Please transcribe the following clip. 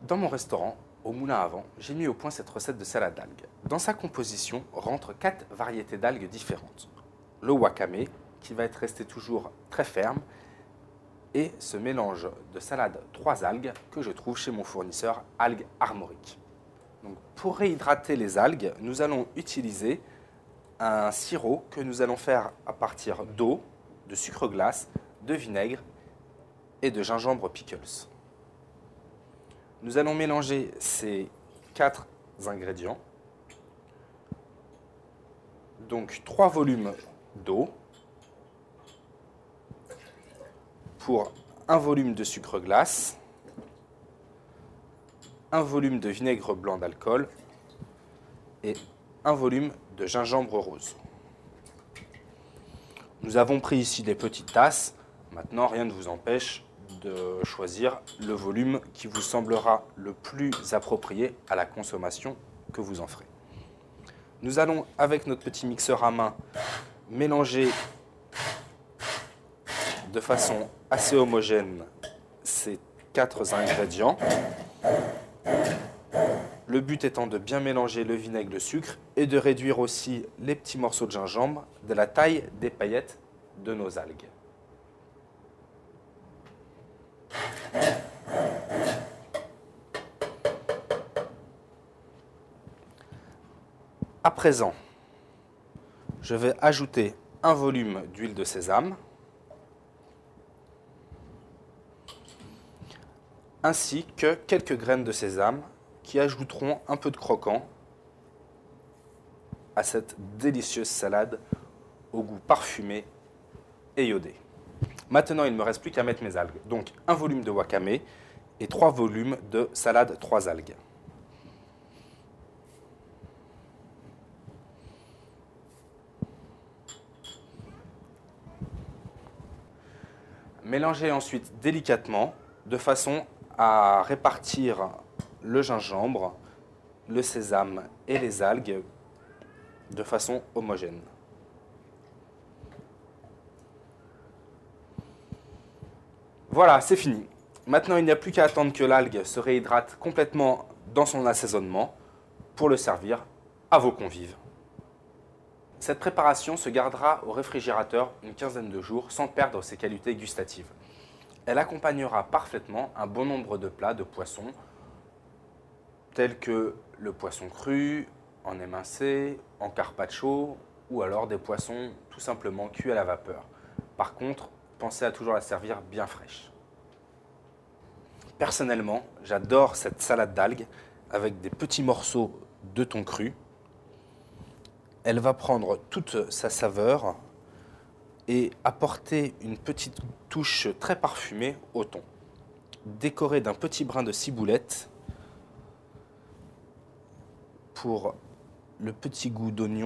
Dans mon restaurant, au moulin à vent, j'ai mis au point cette recette de salade d'algues. Dans sa composition rentrent 4 variétés d'algues différentes. Le wakame, qui va être resté toujours très ferme, et ce mélange de salade 3 algues que je trouve chez mon fournisseur Algues Armorique. Donc, pour réhydrater les algues, nous allons utiliser un sirop que nous allons faire à partir d'eau, de sucre glace, de vinaigre et de gingembre pickles. Nous allons mélanger ces 4 ingrédients. Donc 3 volumes d'eau pour un volume de sucre glace, un volume de vinaigre blanc d'alcool et un volume de gingembre rose. Nous avons pris ici des petites tasses. Maintenant, rien ne vous empêche de choisir le volume qui vous semblera le plus approprié à la consommation que vous en ferez. Nous allons, avec notre petit mixeur à main, mélanger de façon assez homogène ces 4 ingrédients. Le but étant de bien mélanger le vinaigre et le sucre et de réduire aussi les petits morceaux de gingembre de la taille des paillettes de nos algues. À présent, je vais ajouter un volume d'huile de sésame ainsi que quelques graines de sésame qui ajouteront un peu de croquant à cette délicieuse salade au goût parfumé et iodé. Maintenant, il ne me reste plus qu'à mettre mes algues. Donc, un volume de wakame et 3 volumes de salade 3 algues. Mélangez ensuite délicatement de façon à répartir le gingembre, le sésame et les algues de façon homogène. Voilà, c'est fini. Maintenant, il n'y a plus qu'à attendre que l'algue se réhydrate complètement dans son assaisonnement pour le servir à vos convives. Cette préparation se gardera au réfrigérateur une quinzaine de jours sans perdre ses qualités gustatives. Elle accompagnera parfaitement un bon nombre de plats de poissons tels que le poisson cru, en émincé, en carpaccio ou alors des poissons tout simplement cuits à la vapeur. Par contre, pensez à toujours la servir bien fraîche. Personnellement, j'adore cette salade d'algues avec des petits morceaux de thon cru. Elle va prendre toute sa saveur et apporter une petite touche très parfumée au thon, décorée d'un petit brin de ciboulette pour le petit goût d'oignon